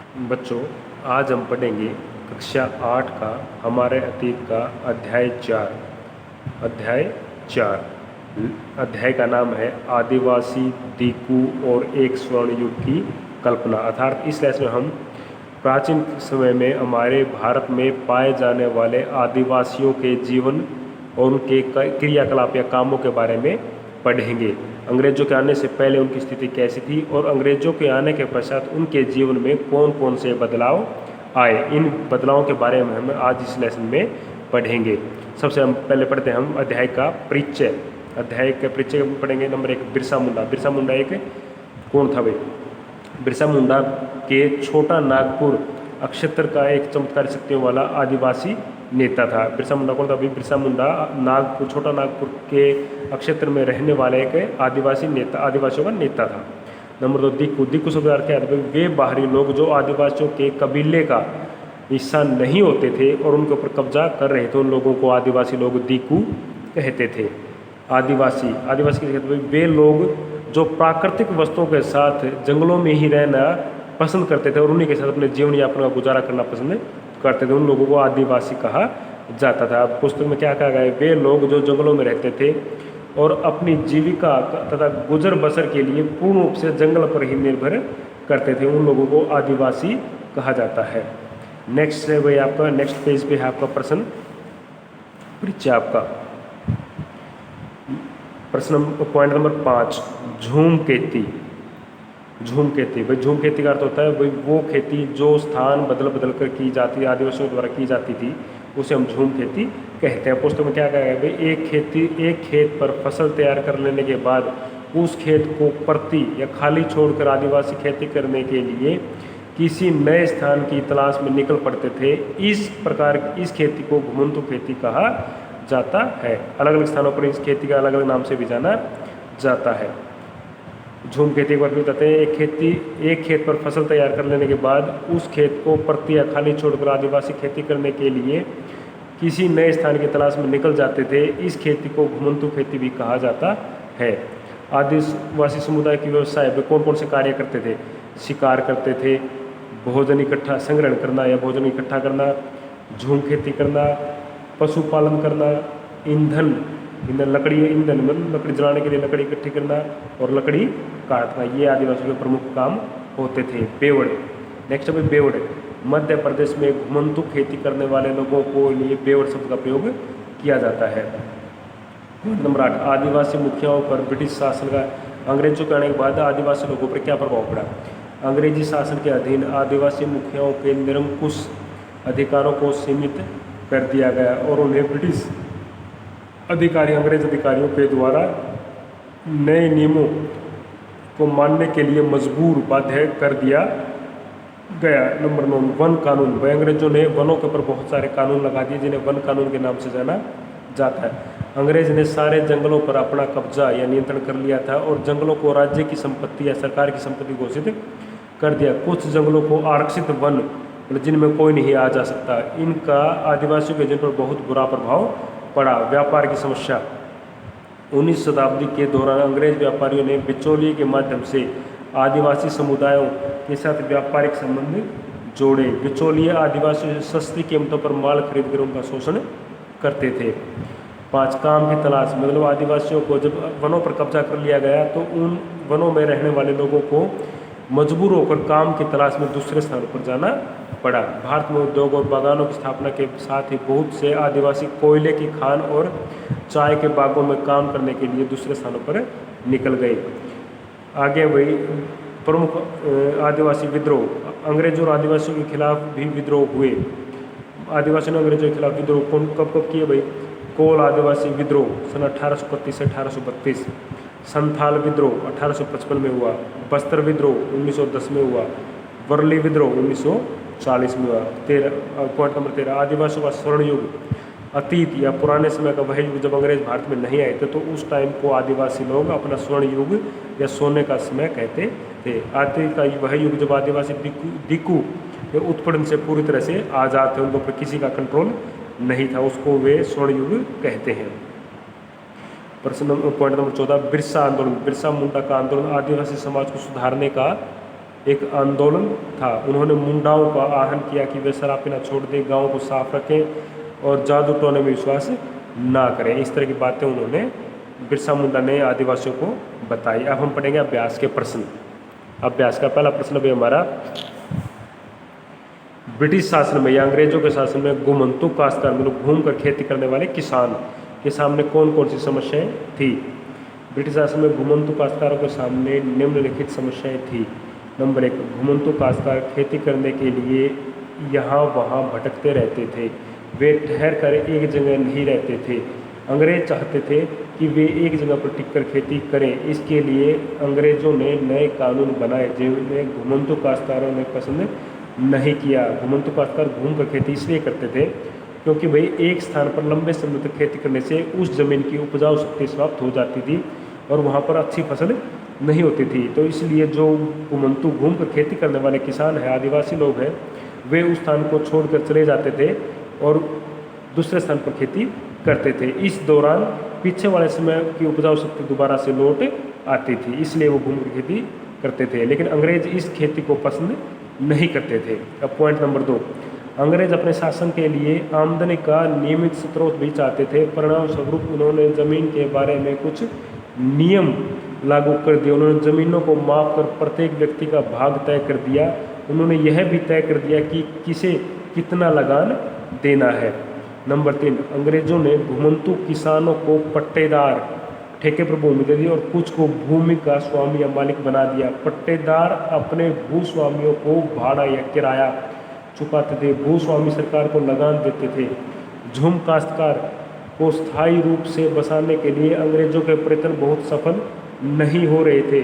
बच्चों, आज हम पढ़ेंगे कक्षा 8 का हमारे अतीत का अध्याय 4। अध्याय का नाम है आदिवासी, दीकू और एक स्वर्ण युग की कल्पना। अर्थात इस लेसन में हम प्राचीन समय में हमारे भारत में पाए जाने वाले आदिवासियों के जीवन और उनके क्रियाकलाप या कामों के बारे में पढ़ेंगे। अंग्रेजों के आने से पहले उनकी स्थिति कैसी थी और अंग्रेजों के आने के पश्चात उनके जीवन में कौन कौन से बदलाव आए। इन बदलावों के बारे में हम आज इस लेसन में पढ़ेंगे। सबसे हम पहले पढ़ते हैं हम अध्याय का परिचय। अध्याय के परिचय पढ़ेंगे। नंबर 1, बिरसा मुंडा। बिरसा मुंडा एक कौन था भाई? बिरसा मुंडा के छोटा नागपुर अक्षेत्र का एक चमत्कारी शक्तियों वाला आदिवासी नेता था। बिरसा मुंडा कौन था भाई? बिरसा मुंडा नागपुर, छोटा नागपुर के अक्षेत्र में रहने वाले एक आदिवासी नेता, आदिवासियों का नेता था। नंबर 2, दीकू। दीकू शब्द अर्थ क्या है? वे बाहरी लोग जो आदिवासियों के कबीले का हिस्सा नहीं होते थे और उनके ऊपर कब्जा कर रहे थे, उन लोगों को आदिवासी लोग दीकू कहते थे। आदिवासी किसे कहते हैं? वे लोग जो प्राकृतिक वस्तुओं के साथ जंगलों में ही रहना पसंद करते थे और उन्हीं के साथ अपने जीवन यापन का गुजारा करना पसंद करते थे, उन लोगों को आदिवासी कहा जाता था। पुस्तक में क्या कहा गया है? वे लोग जो जंगलों में रहते थे और अपनी जीविका तथा गुजर बसर के लिए पूर्ण रूप से जंगल पर ही निर्भर करते थे, उन लोगों को आदिवासी कहा जाता है। नेक्स्ट है भाई आपका, नेक्स्ट पेज पे है आपका प्रश्न परिचय आपका। प्रश्न पॉइंट नंबर 5, झूम खेती। झूम खेती भाई, झूम खेती का अर्थ होता है भाई वो खेती जो स्थान बदल बदल कर की जाती, आदिवासियों द्वारा की जाती थी, उसे हम झूम खेती कहते हैं। पुस्तक में क्या कहा है भाई? एक खेत पर फसल तैयार कर लेने के बाद उस खेत को परती या खाली छोड़कर आदिवासी खेती करने के लिए किसी नए स्थान की तलाश में निकल पड़ते थे। इस प्रकार इस खेती को घुमंतु खेती कहा जाता है। अलग अलग स्थानों पर इस खेती का अलग अलग नाम से भी जाना जाता है। झूम खेती एक बार फिर बताते हैं। एक खेत पर फसल तैयार कर लेने के बाद उस खेत को परती या खाली छोड़कर आदिवासी खेती करने के लिए किसी नए स्थान की तलाश में निकल जाते थे। इस खेती को घुमंतु खेती भी कहा जाता है। आदिवासी समुदाय की व्यवसाय वे कौन कौन से कार्य करते थे? शिकार करते थे, भोजन इकट्ठा संग्रहण करना या भोजन इकट्ठा करना, झूम खेती करना, पशुपालन करना, ईंधन लकड़ी जलाने के लिए लकड़ी इकट्ठी करना और लकड़ी काटना, ये आदिवासियों के प्रमुख काम होते थे। बेवड़। नेक्स्ट है बेवड़। मध्य प्रदेश में घुमंतु खेती करने वाले लोगों को लिए बेवड़ शब्द का प्रयोग किया जाता है। नंबर 8, आदिवासी मुखियाओं पर ब्रिटिश शासन का। अंग्रेजों के आने के बाद आदिवासी लोगों पर क्या प्रभाव पड़ा? अंग्रेजी शासन के अधीन आदिवासी मुखियाओं के निरंकुश अधिकारों को सीमित कर दिया गया और उन्हें ब्रिटिश अंग्रेज अधिकारियों के द्वारा नए नियमों को मानने के लिए बाध्य कर दिया गया। नंबर 9, वन कानून। वह अंग्रेजों ने वनों के ऊपर बहुत सारे कानून लगा दिए जिन्हें वन कानून के नाम से जाना जाता है। अंग्रेज ने सारे जंगलों पर अपना कब्जा या नियंत्रण कर लिया था और जंगलों को राज्य की संपत्ति या सरकार की संपत्ति घोषित कर दिया। कुछ जंगलों को आरक्षित वन, मतलब जिनमें कोई नहीं आ जा सकता, इनका आदिवासियों के जिन पर बहुत बुरा प्रभाव पड़ा। व्यापार की समस्या। 19वीं शताब्दी के दौरान अंग्रेज व्यापारियों ने बिचौलिए के माध्यम से आदिवासी समुदायों के साथ व्यापारिक संबंध जोड़े। बिचौलिए आदिवासियों से सस्ती कीमतों पर माल खरीद कर उनका शोषण करते थे। 5, काम की तलाश। मतलब आदिवासियों को जब वनों पर कब्जा कर लिया गया तो उन वनों में रहने वाले लोगों को मजबूर होकर काम की तलाश में दूसरे स्थानों पर जाना पड़ा। भारत में उद्योग और बागानों की स्थापना के साथ ही बहुत से आदिवासी कोयले की खान और चाय के बागों में काम करने के लिए दूसरे स्थानों पर निकल गए। आगे वही प्रमुख आदिवासी विद्रोह। अंग्रेजों और आदिवासियों के खिलाफ भी विद्रोह हुए। आदिवासियों ने अंग्रेजों के खिलाफ विद्रोह कब किए भाई? कोल आदिवासी विद्रोह सन 1831 से 1832। संथाल विद्रोह 1855 में हुआ। बस्तर विद्रोह 1910 में हुआ। वर्ली विद्रोह 1940 में हुआ। पॉइंट नंबर 13, आदिवासियों का स्वर्ण युग। अतीत या पुराने समय का वह युग जब अंग्रेज भारत में नहीं आए थे तो उस टाइम को आदिवासी लोग अपना स्वर्ण युग या सोने का समय कहते थे। अतीत का वह युग जब आदिवासी दीकू के उत्पीड़न से पूरी तरह से आज़ाद थे, उनको पर किसी का कंट्रोल नहीं था, उसको वे स्वर्ण युग कहते हैं। प्रश्न पॉइंट नंबर 14, बिरसा आंदोलन। बिरसा मुंडा का आंदोलन आदिवासी समाज को सुधारने का एक आंदोलन था। उन्होंने मुंडाओं का आह्वान किया कि वे शराब पीना छोड़ दें, गाँव को साफ रखें और जादू टोने में विश्वास ना करें। इस तरह की बातें उन्होंने बिरसा मुंडा ने आदिवासियों को बताई। अब हम पढ़ेंगे अभ्यास के प्रश्न। अभ्यास का पहला प्रश्न भी हमारा, ब्रिटिश शासन में या अंग्रेजों के शासन में घुमंतु काश्तकार मतलब घूम कर खेती करने वाले किसान के सामने कौन कौन सी समस्याएं थी। ब्रिटिश शासन में घुमंतु काश्तकारों के सामने निम्नलिखित समस्याएं थी। नंबर 1, घुमंतु काश्तकार खेती करने के लिए यहाँ वहाँ भटकते रहते थे। वे ठहर कर एक जगह नहीं रहते थे। अंग्रेज चाहते थे कि वे एक जगह पर टिककर खेती करें। इसके लिए अंग्रेजों ने नए कानून बनाए जिन्हें घुमंतु काश्तकारों ने पसंद नहीं किया। घुमंतु काश्तकार घूम कर खेती इसलिए करते थे क्योंकि भाई एक स्थान पर लंबे समय तक खेती करने से उस जमीन की उपजाऊ शक्ति समाप्त हो जाती थी और वहाँ पर अच्छी फसल नहीं होती थी। तो इसलिए जो घुमंतु घूम कर खेती करने वाले किसान हैं, आदिवासी लोग हैं, वे उस स्थान को छोड़कर चले जाते थे और दूसरे स्थान पर खेती करते थे। इस दौरान पीछे वाले समय की उपजाऊ शक्ति दोबारा से लौट आती थी, इसलिए वो घूम कर खेती करते थे। लेकिन अंग्रेज इस खेती को पसंद नहीं करते थे। अब पॉइंट नंबर 2, अंग्रेज अपने शासन के लिए आमदनी का नियमित स्रोत भी चाहते थे। परिणाम स्वरूप उन्होंने जमीन के बारे में कुछ नियम लागू कर दिए। उन्होंने जमीनों को माप कर प्रत्येक व्यक्ति का भाग तय कर दिया। उन्होंने यह भी तय कर दिया कि किसे कितना लगान देना है। नंबर 3, अंग्रेजों ने घुमंतु किसानों को पट्टेदार ठेके पर भूमि दे दी और कुछ को भूमि का स्वामी या मालिक बना दिया। पट्टेदार अपने भूस्वामियों को भाड़ा या किराया चुकाते थे। भूस्वामी सरकार को लगान देते थे। झूम काश्तकार को स्थायी रूप से बसाने के लिए अंग्रेजों के प्रयत्न बहुत सफल नहीं हो रहे थे।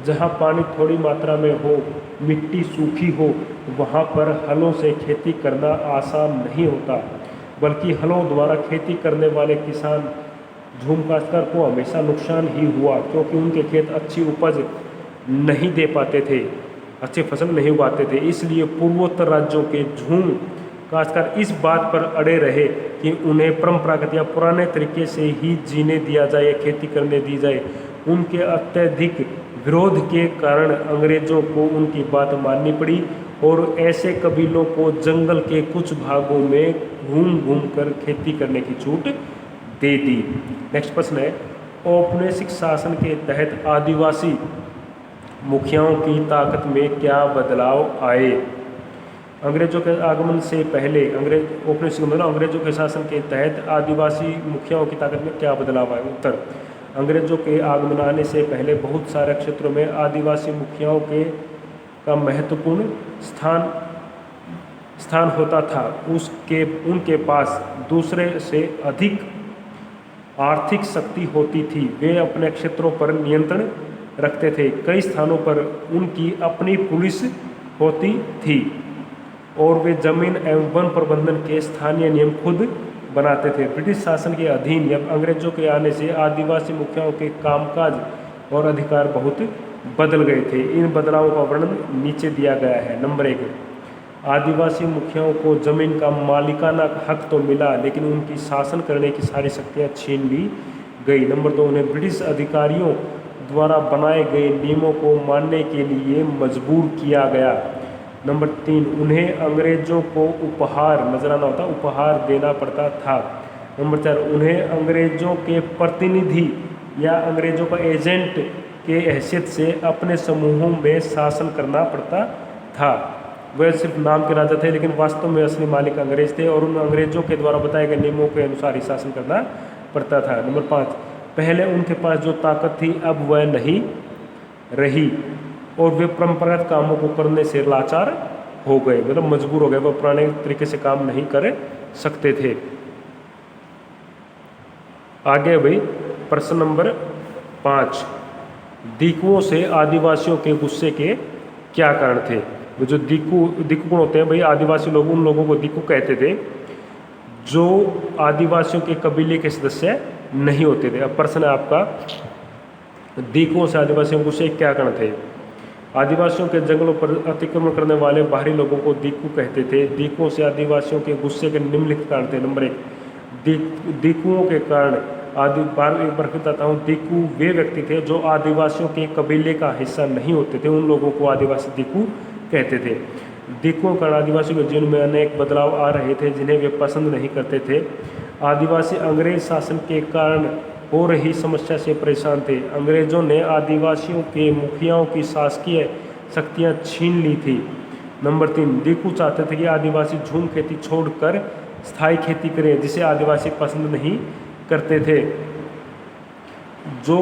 जहां पानी थोड़ी मात्रा में हो, मिट्टी सूखी हो, वहां पर हलों से खेती करना आसान नहीं होता, बल्कि हलों द्वारा खेती करने वाले किसान झूम काश्तकार को हमेशा नुकसान ही हुआ क्योंकि उनके खेत अच्छी उपज नहीं दे पाते थे, अच्छी फसल नहीं उगाते थे। इसलिए पूर्वोत्तर राज्यों के झूम काश्तकार इस बात पर अड़े रहे कि उन्हें परंपरागत या पुराने तरीके से ही जीने दिया जाए, खेती करने दी जाए। उनके अत्यधिक विरोध के कारण अंग्रेजों को उनकी बात माननी पड़ी और ऐसे कबीलों को जंगल के कुछ भागों में घूम घूम कर खेती करने की छूट दे दी। नेक्स्ट प्रश्न है, औपनिवेशिक शासन के तहत आदिवासी मुखियाओं की ताकत में क्या बदलाव आए। अंग्रेजों के आगमन से पहले औपनिवेशिक मतलब अंग्रेजों के शासन के तहत आदिवासी मुखियाओं की ताकत में क्या बदलाव आए। उत्तर, अंग्रेजों के आगमन आने से पहले बहुत सारे क्षेत्रों में आदिवासी मुखियाओं का महत्वपूर्ण स्थान होता था। उनके पास दूसरे से अधिक आर्थिक शक्ति होती थी। वे अपने क्षेत्रों पर नियंत्रण रखते थे। कई स्थानों पर उनकी अपनी पुलिस होती थी और वे जमीन एवं वन प्रबंधन के स्थानीय नियम खुद बनाते थे। ब्रिटिश शासन के अधीन या अंग्रेजों के आने से आदिवासी मुखियाओं के कामकाज और अधिकार बहुत बदल गए थे। इन बदलावों का वर्णन नीचे दिया गया है। नंबर 1, आदिवासी मुखियाओं को जमीन का मालिकाना हक तो मिला, लेकिन उनकी शासन करने की सारी शक्तियाँ छीन ली गई। नंबर 2, उन्हें ब्रिटिश अधिकारियों द्वारा बनाए गए नियमों को मानने के लिए मजबूर किया गया। नंबर 3, उन्हें अंग्रेजों को उपहार नजराना होता उपहार देना पड़ता था। नंबर 4, उन्हें अंग्रेजों के प्रतिनिधि या अंग्रेजों का एजेंट के हैसियत से अपने समूहों में शासन करना पड़ता था। वह सिर्फ नाम के राजा थे, लेकिन वास्तव में असली मालिक अंग्रेज थे और उन अंग्रेजों के द्वारा बताए गए नियमों के अनुसार ही शासन करना पड़ता था। नंबर 5, पहले उनके पास जो ताकत थी अब वह नहीं रही और वे परंपरागत कामों को करने से लाचार हो गए, मतलब मजबूर हो गए। वह पुराने तरीके से काम नहीं कर सकते थे। आगे भाई प्रश्न नंबर 5, दीकुओं से आदिवासियों के गुस्से के क्या कारण थे। वो जो दीकु होते हैं भाई, आदिवासी लोग उन लोगों को दीकु कहते थे जो आदिवासियों के कबीले के सदस्य नहीं होते थे। अब प्रश्न है आपका, दीकुओं से आदिवासियों के गुस्से क्या कारण थे। आदिवासियों के जंगलों पर अतिक्रमण करने वाले बाहरी लोगों को दीकु कहते थे। दीकुओं से आदिवासियों के गुस्से के निम्नलिखित कारण थे। नंबर 1, दीकुओं के कारण बार एक बार फिर बताता हूँ, दीकू वे व्यक्ति थे जो आदिवासियों के कबीले का हिस्सा नहीं होते थे, उन लोगों को आदिवासी दीकू कहते थे। दीकुओं के कारण आदिवासियों के जीवन में अनेक बदलाव आ रहे थे जिन्हें वे पसंद नहीं करते थे। आदिवासी अंग्रेज शासन के कारण हो रही समस्या से परेशान थे। अंग्रेजों ने आदिवासियों के मुखियाओं की शासकीय शक्तियां छीन ली थी। नंबर 3, दीकू चाहते थे कि आदिवासी झूम खेती छोड़कर स्थायी खेती करें, जिसे आदिवासी पसंद नहीं करते थे। जो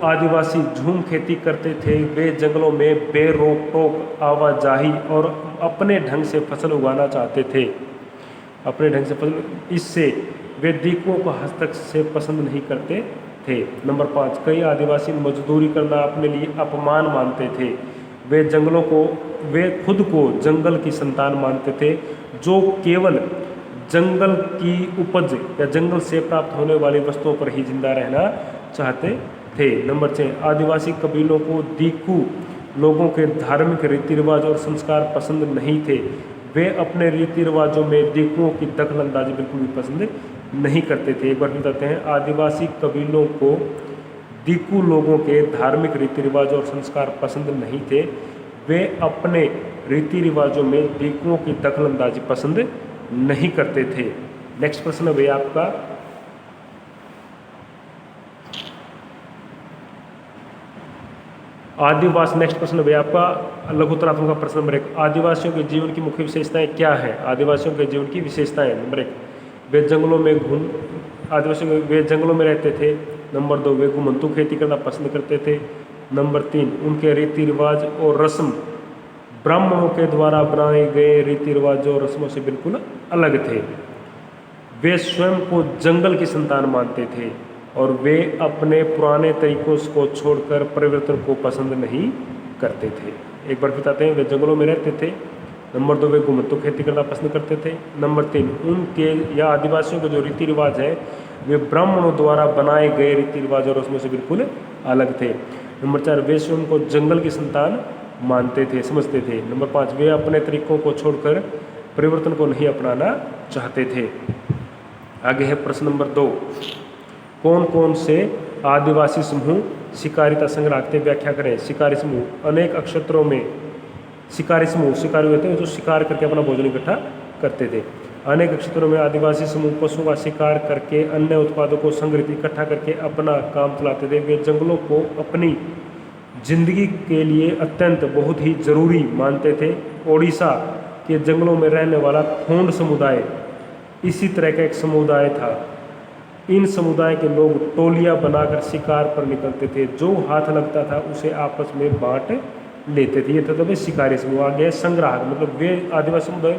आदिवासी झूम खेती करते थे वे जंगलों में बेरोक टोक आवाजाही और अपने ढंग से फसल उगाना चाहते थे, अपने ढंग से फसल, इससे वे दीकुओं को हस्तक्षेप पसंद नहीं करते थे। नंबर 5, कई आदिवासी मजदूरी करना अपने लिए अपमान मानते थे। वे खुद को जंगल की संतान मानते थे जो केवल जंगल की उपज या जंगल से प्राप्त होने वाली वस्तुओं पर ही जिंदा रहना चाहते थे। नंबर 6, आदिवासी कबीलों को दीकू लोगों के धार्मिक रीति रिवाज और संस्कार पसंद नहीं थे। वे अपने रीति रिवाजों में दीकुओं की दखल अंदाजी बिल्कुल भी पसंद नहीं करते थे। एक बार बताते हैं, आदिवासी कबीलों को दीकू लोगों के धार्मिक रीति रिवाज और संस्कार पसंद नहीं थे। वे अपने रीति रिवाजों में दीकुओं की दखल अंदाजी पसंद नहीं करते थे। नेक्स्ट प्रश्न है भैया आपका, आदिवासी, नेक्स्ट प्रश्न भैया आपका लघुतरात्मक का प्रश्न नंबर 1, आदिवासियों के जीवन की मुख्य विशेषताएं क्या है? आदिवासियों के जीवन की विशेषताएं, नंबर 1, वे जंगलों में रहते थे। नंबर 2, वे घुमंतू खेती करना पसंद करते थे। नंबर 3, उनके रीति रिवाज और रस्म ब्राह्मणों के द्वारा बनाए गए रीति रिवाजों और रस्मों से बिल्कुल अलग थे। वे स्वयं को जंगल की संतान मानते थे और वे अपने पुराने तरीकों को छोड़कर परिवर्तन को पसंद नहीं करते थे। एक बार बताते हैं, वे जंगलों में रहते थे। नंबर 2, वे घुमंतू खेती करना पसंद करते थे। नंबर 3, उनके या आदिवासियों के जो रीति रिवाज है वे ब्राह्मणों द्वारा बनाए गए रीति रिवाज और रस्मों से बिल्कुल अलग थे। नंबर 4, वे स्वयं को जंगल की संतान मानते थे, समझते थे। नंबर 5, वे अपने तरीकों को छोड़कर परिवर्तन को नहीं अपनाना चाहते थे। आगे है प्रश्न नंबर 2, कौन कौन से आदिवासी समूह शिकारिता संग्रह रखते, व्याख्या करें। शिकारी समूह, अनेक क्षेत्रों में शिकारी समूह शिकारी होते हैं जो शिकार करके अपना भोजन इकट्ठा करते थे। अनेक क्षेत्रों में आदिवासी समूह पशुओं का शिकार करके अन्य उत्पादों को संग्रहित इकट्ठा करके अपना काम चलाते थे। वे जंगलों को अपनी जिंदगी के लिए अत्यंत बहुत ही जरूरी मानते थे। ओडिशा के जंगलों में रहने वाला खोंड समुदाय इसी तरह का एक समुदाय था। इन समुदाय के लोग टोलियां बनाकर शिकार पर निकलते थे, जो हाथ लगता था उसे आपस में बांट लेते थे। ये था तो शिकारी समूह। आगे संग्राहक, मतलब वे आदिवासी समुदाय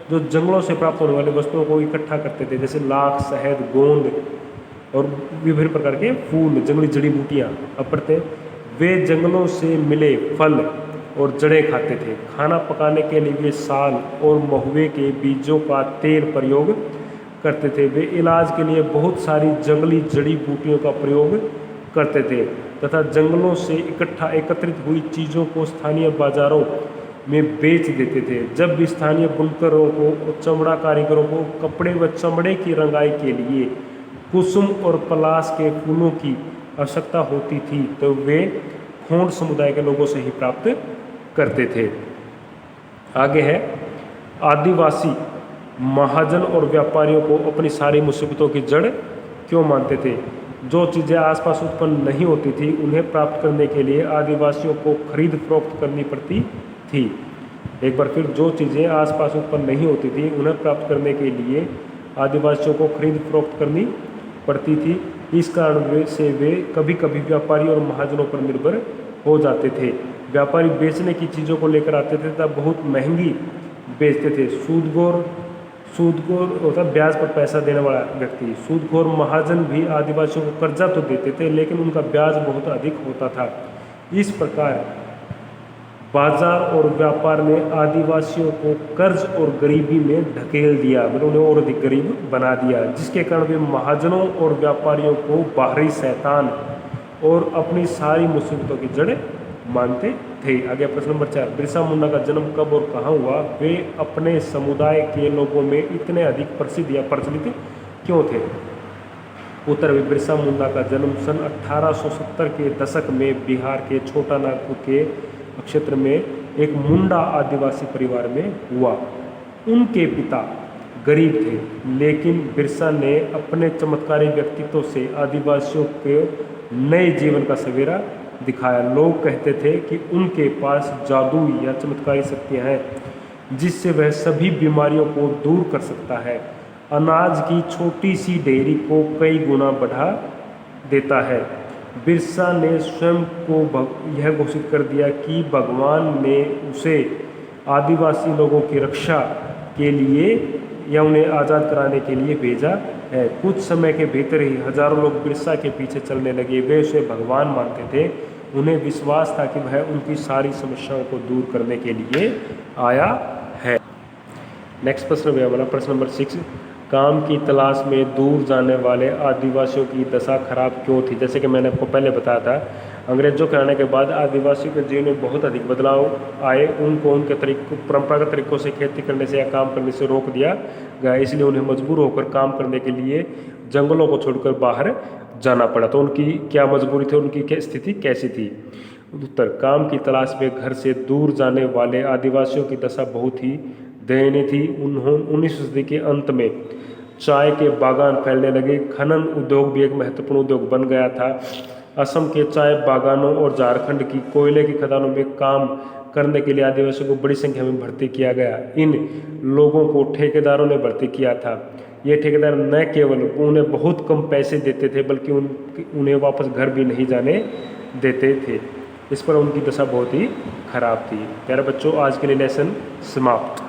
जो जंगलों से प्राप्त होने वाली वस्तुओं को इकट्ठा करते थे, जैसे लाख, शहद, गोंद और विभिन्न प्रकार के फूल, जंगली जड़ी बूटियाँ अपरते। वे जंगलों से मिले फल और जड़ें खाते थे। खाना पकाने के लिए वे साल और महुए के बीजों का तेल प्रयोग करते थे। वे इलाज के लिए बहुत सारी जंगली जड़ी बूटियों का प्रयोग करते थे तथा जंगलों से एकत्रित हुई चीज़ों को स्थानीय बाजारों में बेच देते थे। जब भी स्थानीय बुनकरों को और चमड़ा कारीगरों को कपड़े व चमड़े की रंगाई के लिए कुसुम और पलाश के फूलों की आवश्यकता होती थी तो वे खोंड समुदाय के लोगों से ही प्राप्त करते थे। आगे है, आदिवासी महाजन और व्यापारियों को अपनी सारी मुसीबतों की जड़ क्यों मानते थे? जो चीज़ें आसपास उत्पन्न नहीं होती थी उन्हें प्राप्त करने के लिए आदिवासियों को खरीद फरोख्त करनी पड़ती थी। एक बार फिर, जो चीज़ें आसपास उत्पन्न नहीं होती थी उन्हें प्राप्त करने के लिए आदिवासियों को खरीद फरोख्त करनी पड़ती थी। इस कारण से वे कभी कभी व्यापारी और महाजनों पर निर्भर हो जाते थे। व्यापारी बेचने की चीज़ों को लेकर आते थे तब बहुत महंगी बेचते थे। सूदखोर होता ब्याज पर पैसा देने वाला व्यक्ति। सूदखोर महाजन भी आदिवासियों को कर्जा तो देते थे लेकिन उनका ब्याज बहुत अधिक होता था। इस प्रकार बाजार और व्यापार ने आदिवासियों को कर्ज और गरीबी में ढकेल दिया, मतलब उन्हें और अधिक गरीब बना दिया, जिसके कारण वे महाजनों और व्यापारियों को बाहरी शैतान और अपनी सारी मुसीबतों की जड़ मानते थे। आगे प्रश्न नंबर 4, बिरसा मुंडा का जन्म कब और कहाँ हुआ? वे अपने समुदाय के लोगों में इतने अधिक प्रसिद्ध या प्रचलित क्यों थे? उत्तर में बिरसा मुंडा का जन्म सन 1870 के दशक में बिहार के छोटा नागपुर के क्षेत्र में एक मुंडा आदिवासी परिवार में हुआ। उनके पिता गरीब थे, लेकिन बिरसा ने अपने चमत्कारी व्यक्तित्व से आदिवासियों के नए जीवन का सवेरा दिखाया। लोग कहते थे कि उनके पास जादू या चमत्कारी शक्तियाँ हैं जिससे वह सभी बीमारियों को दूर कर सकता है। अनाज की छोटी सी ढेरी को कई गुना बढ़ा देता है। बिरसा ने स्वयं को यह घोषित कर दिया कि भगवान ने उसे आदिवासी लोगों की रक्षा के लिए या उन्हें आज़ाद कराने के लिए भेजा है। कुछ समय के भीतर ही हजारों लोग बिरसा के पीछे चलने लगे। वे उसे भगवान मानते थे। उन्हें विश्वास था कि वह उनकी सारी समस्याओं को दूर करने के लिए आया है। नेक्स्ट प्रश्न भी हमारा प्रश्न नंबर 6, काम की तलाश में दूर जाने वाले आदिवासियों की दशा खराब क्यों थी? जैसे कि मैंने आपको पहले बताया था, अंग्रेजों के आने के बाद आदिवासियों के जीवन में बहुत अधिक बदलाव आए। उनको उनके परंपरागत तरीकों से खेती करने से या काम करने से रोक दिया गया, इसलिए उन्हें मजबूर होकर काम करने के लिए जंगलों को छोड़कर बाहर जाना पड़ा। तो उनकी क्या मजबूरी थी, उनकी स्थिति कैसी थी? उत्तर, काम की तलाश में घर से दूर जाने वाले आदिवासियों की दशा बहुत ही दयनीय थी। 19वीं सदी के अंत में चाय के बागान फैलने लगे। खनन उद्योग भी एक महत्वपूर्ण उद्योग बन गया था। असम के चाय बागानों और झारखंड की कोयले की खदानों में काम करने के लिए आदिवासियों को बड़ी संख्या में भर्ती किया गया। इन लोगों को ठेकेदारों ने भर्ती किया था। ये ठेकेदार न केवल उन्हें बहुत कम पैसे देते थे, बल्कि उन्हें वापस घर भी नहीं जाने देते थे। इस पर उनकी दशा बहुत ही खराब थी। प्यारे बच्चों, आज के लिए लेसन समाप्त।